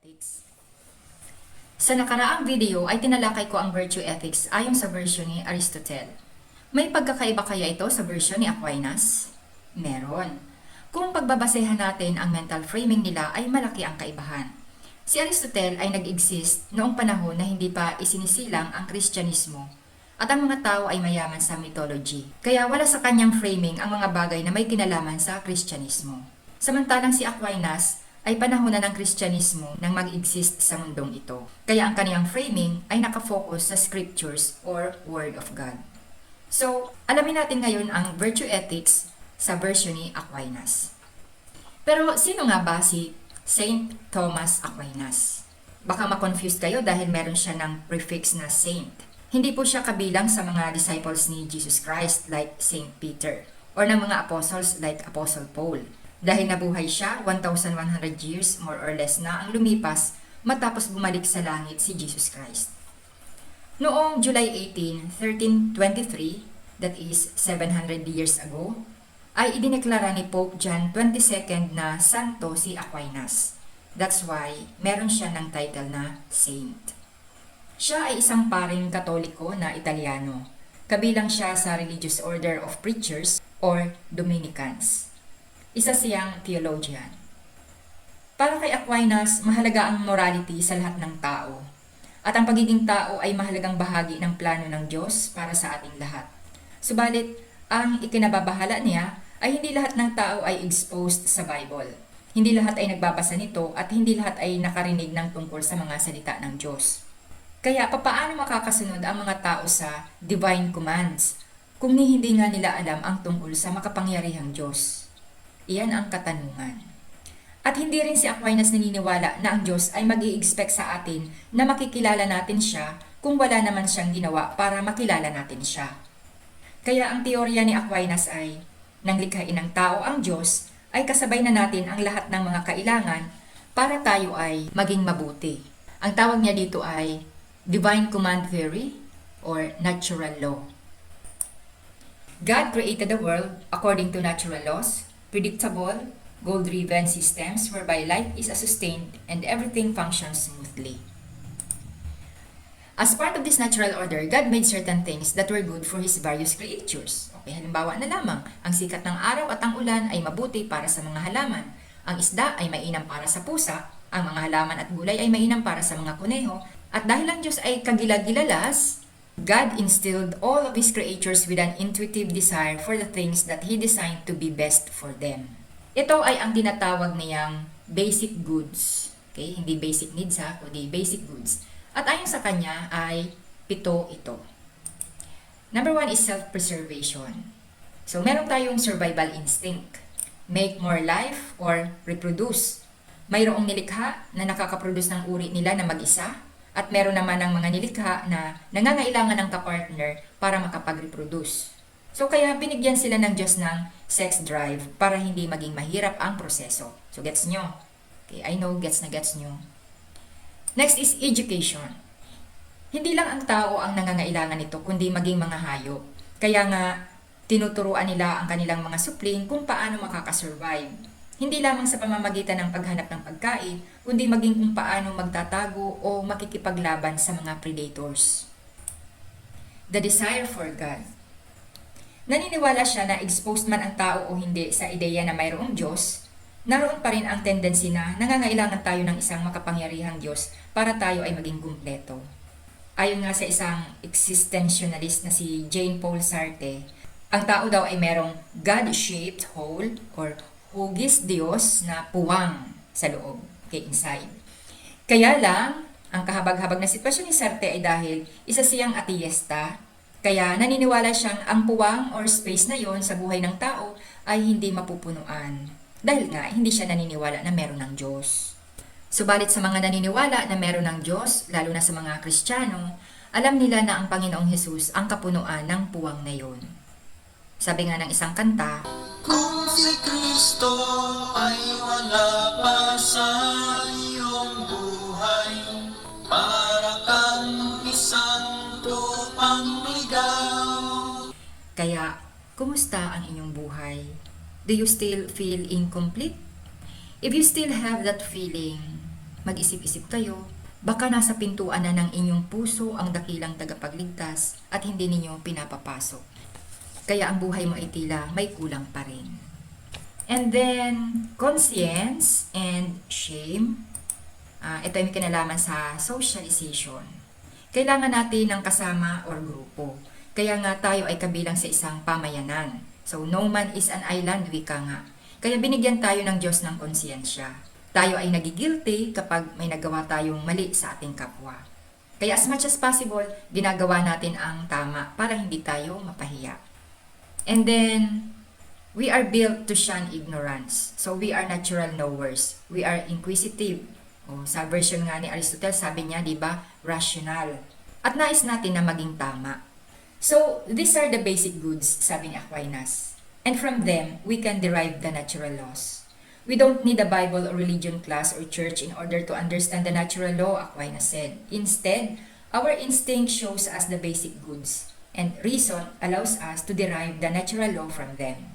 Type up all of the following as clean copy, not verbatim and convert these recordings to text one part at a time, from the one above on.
Ethics. Sa nakaraang video ay tinalakay ko ang virtue ethics ayon sa version ni Aristotle. May pagkakaiba kaya ito sa version ni Aquinas? Meron. Kung pagbabasehan natin ang mental framing nila ay malaki ang kaibahan. Si Aristotle ay nag-exist noong panahon na hindi pa isinisilang ang Kristyanismo at ang mga tao ay mayaman sa mythology. Kaya wala sa kanyang framing ang mga bagay na may kinalaman sa Kristyanismo. Samantalang si Aquinas ay panahon na ng Kristyanismo nang mag-exist sa mundong ito. Kaya ang kaniyang framing ay nakafocus sa scriptures or Word of God. So, alamin natin ngayon ang virtue ethics sa version ni Aquinas. Pero sino nga ba si Saint Thomas Aquinas? Baka ma-confuse kayo dahil meron siya ng prefix na saint. Hindi po siya kabilang sa mga disciples ni Jesus Christ like Saint Peter or ng mga apostles like Apostle Paul. Dahil nabuhay siya 1,100 years more or less na ang lumipas matapos bumalik sa langit si Jesus Christ. Noong July 18, 1323, that is 700 years ago, ay idineklara ni Pope John 22 na santo si Aquinas. That's why meron siya ng title na saint. Siya ay isang paring Katoliko na Italiano. Kabilang siya sa Religious Order of Preachers or Dominicans. Isa siyang theologian. Para kay Aquinas, mahalaga ang morality sa lahat ng tao. At ang pagiging tao ay mahalagang bahagi ng plano ng Diyos para sa ating lahat. Subalit, ang ikinababahala niya ay hindi lahat ng tao ay exposed sa Bible. Hindi lahat ay nagbabasa nito at hindi lahat ay nakarinig ng tungkol sa mga salita ng Diyos. Kaya papaano makakasunod ang mga tao sa divine commands kung hindi nga nila alam ang tungkol sa makapangyarihang Diyos? Iyan ang katanungan. At hindi rin si Aquinas naniniwala na ang Diyos ay mag-i-expect sa atin na makikilala natin siya kung wala naman siyang ginawa para makilala natin siya. Kaya ang teorya ni Aquinas ay, nang likhain ng tao ang Diyos, ay kasabay na natin ang lahat ng mga kailangan para tayo ay maging mabuti. Ang tawag niya dito ay Divine Command Theory or Natural Law. God created the world according to natural laws, predictable, goal-driven systems whereby life is sustained and everything functions smoothly. As part of this natural order, God made certain things that were good for His various creatures. Okay, halimbawa na lamang, ang sikat ng araw at ang ulan ay mabuti para sa mga halaman. Ang isda ay mainam para sa pusa, ang mga halaman at gulay ay mainam para sa mga kuneho, at dahil ang Diyos ay kagilag-gilalas, God instilled all of His creatures with an intuitive desire for the things that He designed to be best for them. Ito ay ang tinatawag niyang basic goods. Okay? Hindi basic needs kundi basic goods. At ayon sa kanya ay 7 ito. Number 1 is self-preservation. So meron tayong survival instinct. Make more life or reproduce. Mayroong nilikha na nakakaproduce ng uri nila na mag-isa. At meron naman ng mga nilikha na nangangailangan ng kapartner para makapag-reproduce. So kaya binigyan sila ng Diyos ng sex drive para hindi maging mahirap ang proseso. So gets nyo? Okay, I know gets na gets nyo. Next is education. Hindi lang ang tao ang nangangailangan nito kundi maging mga hayop. Kaya nga tinuturuan nila ang kanilang mga supling kung paano makakasurvive. Hindi lamang sa pamamagitan ng paghanap ng pagkain, kundi maging kung paano magtatago o makikipaglaban sa mga predators. The desire for God. Naniniwala siya na exposed man ang tao o hindi sa ideya na mayroong Diyos, naroon pa rin ang tendency na nangangailangan tayo ng isang makapangyarihang Diyos para tayo ay maging kumpleto. Ayon nga sa isang existentialist na si Jean Paul Sartre, ang tao daw ay merong God-shaped hole or hugis Diyos na puwang sa loob, okay, inside. Kaya lang, ang kahabag-habag na sitwasyon ni Sartre ay dahil isa siyang ateista, kaya naniniwala siyang ang puwang or space na yon sa buhay ng tao ay hindi mapupunuan. Dahil nga, hindi siya naniniwala na meron ng Diyos. Subalit sa mga naniniwala na meron ng Diyos, lalo na sa mga Kristiyano, alam nila na ang Panginoong Hesus ang kapunuan ng puwang na yon. Sabi nga ng isang kanta, kung si Kristo ay wala pa sa iyong buhay, para kang isang tupang ligaw. Kaya, kumusta ang inyong buhay? Do you still feel incomplete? If you still have that feeling, Mag-isip-isip kayo, baka nasa pintuan na ng inyong puso ang dakilang tagapagligtas at hindi ninyo pinapapasok. Kaya ang buhay mo ay tila may kulang pa rin. And then, conscience and shame. Ito ay may kinalaman sa socialization. Kailangan natin ng kasama or grupo. Kaya nga tayo ay kabilang sa isang pamayanan. So, no man is an island, wika nga. Kaya binigyan tayo ng Diyos ng konsyensya. Tayo ay nagigilty kapag may nagawa tayong mali sa ating kapwa. Kaya as much as possible, ginagawa natin ang tama para hindi tayo mapahiya. And then, we are built to shun ignorance. So, we are natural knowers. We are inquisitive. Sa version nga ni Aristotle, sabi niya, di ba, rational. At nais natin na maging tama. So, these are the basic goods, sabi ni Aquinas. And from them, we can derive the natural laws. We don't need a Bible or religion class or church in order to understand the natural law, Aquinas said. Instead, our instinct shows us the basic goods, and reason allows us to derive the natural law from them.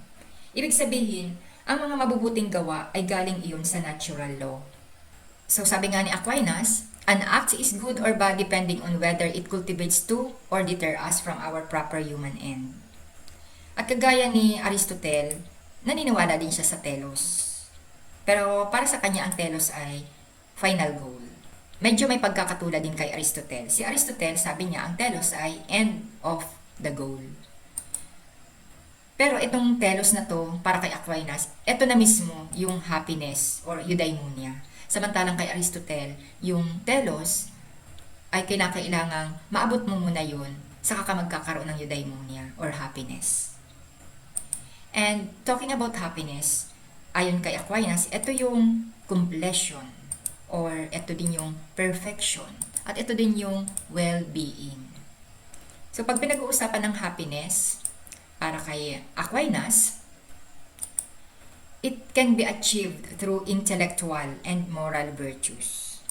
Ibig sabihin, ang mga mabubuting gawa ay galing iyon sa natural law. So sabi nga ni Aquinas, an act is good or bad depending on whether it cultivates to or deter us from our proper human end. At kagaya ni Aristotle, naniniwala din siya sa telos. Pero para sa kanya ang telos ay final goal. Medyo may pagkakatulad din kay Aristotle. Si Aristotle, sabi niya, ang telos ay end of the goal. Pero itong telos na to, para kay Aquinas, ito na mismo yung happiness or eudaimonia. Samantalang kay Aristotle, yung telos ay kailangang maabot mo muna yun, saka ka magkakaroon ng eudaimonia or happiness. And talking about happiness, ayon kay Aquinas, ito yung completion or ito din yung perfection at ito din yung well-being. So pag pinag-uusapan ng happiness, para kay Aquinas, it can be achieved through intellectual and moral virtues.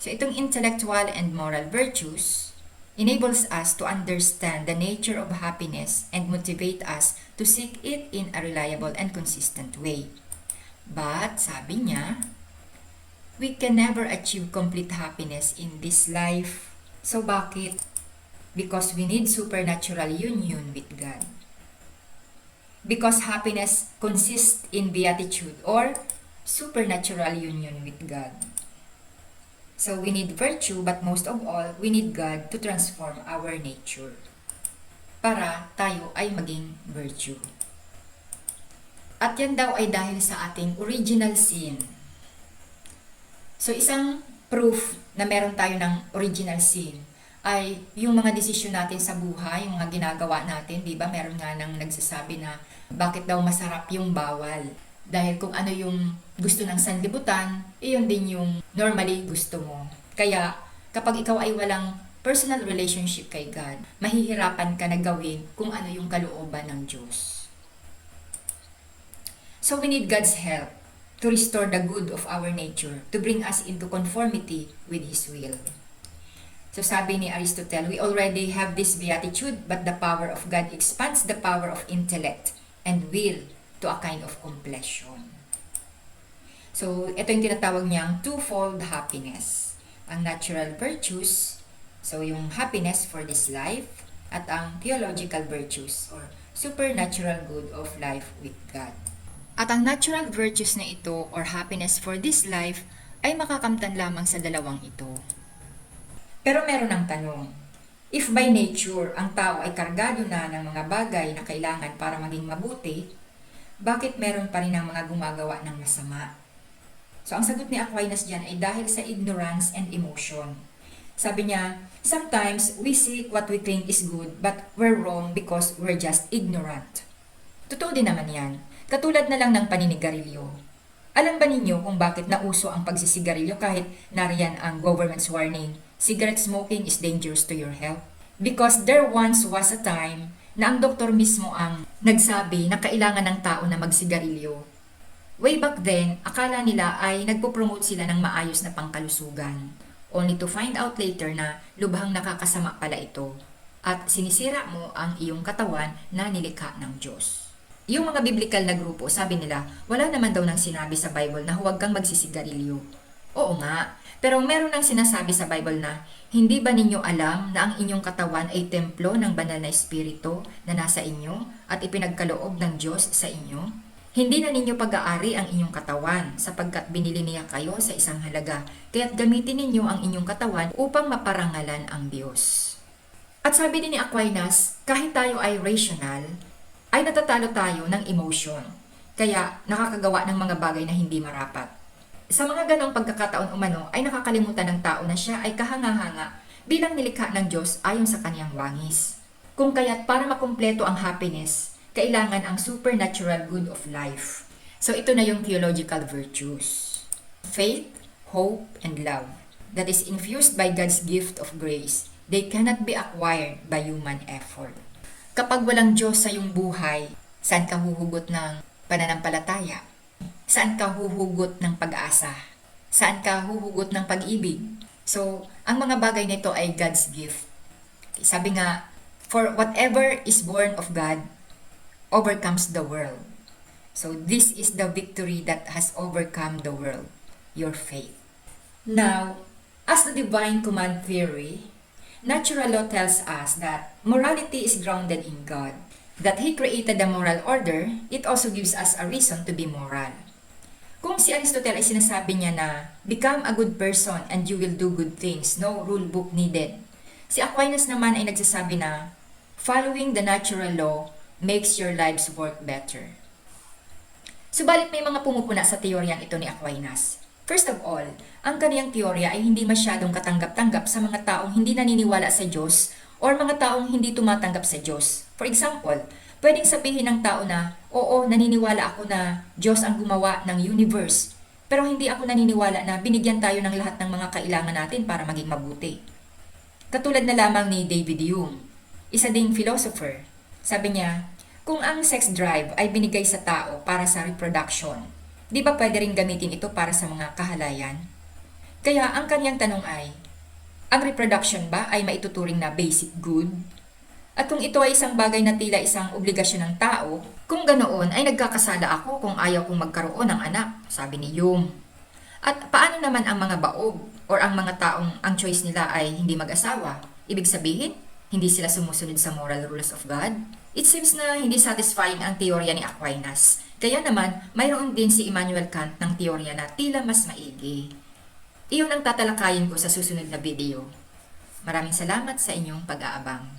So itong intellectual and moral virtues enables us to understand the nature of happiness and motivate us to seek it in a reliable and consistent way. But, sabi niya, we can never achieve complete happiness in this life. So bakit? Because we need supernatural union with God. Because happiness consists in beatitude or supernatural union with God. So we need virtue, but most of all, we need God to transform our nature para tayo ay maging virtue. At yan daw ay dahil sa ating original sin. So isang proof na meron tayo ng original sin ay yung mga desisyon natin sa buhay, yung mga ginagawa natin, di ba? Meron nga nang nagsasabi na bakit daw masarap yung bawal. Dahil kung ano yung gusto ng sanlibutan, iyon din yung normally gusto mo. Kaya kapag ikaw ay walang personal relationship kay God, mahihirapan ka na gawin kung ano yung kalooban ng Diyos. So we need God's help to restore the good of our nature, to bring us into conformity with His will. So sabi ni Aristotle, we already have this beatitude, but the power of God expands the power of intellect and will to a kind of completion. So ito yung tinatawag niyang twofold happiness. Ang natural virtues, so yung happiness for this life, at ang theological virtues or supernatural good of life with God. At ang natural virtues na ito or happiness for this life ay makakamtan lamang sa dalawang ito. Pero meron ang tanong, if by nature ang tao ay kargado na ng mga bagay na kailangan para maging mabuti, bakit meron pa rin ang mga gumagawa ng masama? So ang sagot ni Aquinas dyan ay dahil sa ignorance and emotion. Sabi niya, sometimes we seek what we think is good but we're wrong because we're just ignorant. Totoo din naman yan. Katulad na lang ng paninigarilyo. Alam ba ninyo kung bakit nauso ang pagsisigarilyo kahit nariyan ang government's warning, cigarette smoking is dangerous to your health? Because there once was a time na ang doktor mismo ang nagsabi na kailangan ng tao na magsigarilyo. Way back then, akala nila ay nagpo-promote sila ng maayos na pangkalusugan. Only to find out later na lubhang nakakasama pala ito. At sinisira mo ang iyong katawan na nilikha ng Diyos. Yung mga biblical na grupo, sabi nila, wala naman daw nang sinabi sa Bible na huwag kang magsisigarilyo. Oo nga, pero meron nang sinasabi sa Bible na, hindi ba ninyo alam na ang inyong katawan ay templo ng banal na espiritu na nasa inyo at ipinagkaloob ng Diyos sa inyo? Hindi na ninyo pag-aari ang inyong katawan sapagkat binili niya kayo sa isang halaga, kaya't gamitin ninyo ang inyong katawan upang maparangalan ang Diyos. At sabi din ni Aquinas, kahit tayo ay rational, ay natatalo tayo ng emotion, kaya nakakagawa ng mga bagay na hindi marapat. Sa mga ganong pagkakataon umano ay nakakalimutan ng tao na siya ay kahanga-hanga bilang nilikha ng Diyos ayon sa kaniyang wangis. Kung kaya't para makumpleto ang happiness, kailangan ang supernatural good of life. So ito na yung theological virtues. Faith, hope, and love that is infused by God's gift of grace. They cannot be acquired by human effort. Kapag walang Diyos sa iyong buhay, saan ka huhugot ng pananampalataya? Saan ka huhugot ng pag-asa? Saan ka huhugot ng pag-ibig? So, ang mga bagay nito ay God's gift. Sabi nga, for whatever is born of God overcomes the world. So, this is the victory that has overcome the world, your faith. Now, as the divine command theory, natural law tells us that morality is grounded in God. That He created the moral order, it also gives us a reason to be moral. Kung si Aristotle ay sinasabi niya na, become a good person and you will do good things, no rule book needed. Si Aquinas naman ay nagsasabi na, following the natural law makes your lives work better. Subalit may mga pumupuna sa teoryang ito ni Aquinas. First of all, ang kaniyang teorya ay hindi masyadong katanggap-tanggap sa mga taong hindi naniniwala sa Diyos or mga taong hindi tumatanggap sa Diyos. For example, pwedeng sabihin ng tao na, oo, naniniwala ako na Diyos ang gumawa ng universe, pero hindi ako naniniwala na binigyan tayo ng lahat ng mga kailangan natin para maging mabuti. Katulad na lamang ni David Hume, isa ding philosopher. Sabi niya, kung ang sex drive ay binigay sa tao para sa reproduction, di ba pwede rin gamitin ito para sa mga kahalayan? Kaya ang kanyang tanong ay, ang reproduction ba ay maituturing na basic good? At kung ito ay isang bagay na tila isang obligasyon ng tao, kung ganoon ay nagkakasala ako kung ayaw kong magkaroon ng anak, sabi ni Hume. At paano naman ang mga baog or ang mga taong ang choice nila ay hindi mag-asawa? Ibig sabihin, hindi sila sumusunod sa moral rules of God? It seems na hindi satisfying ang teorya ni Aquinas. Kaya naman, mayroon din si Immanuel Kant ng teorya na tila mas maigi. Iyon ang tatalakayin ko sa susunod na video. Maraming salamat sa inyong pag-aabang.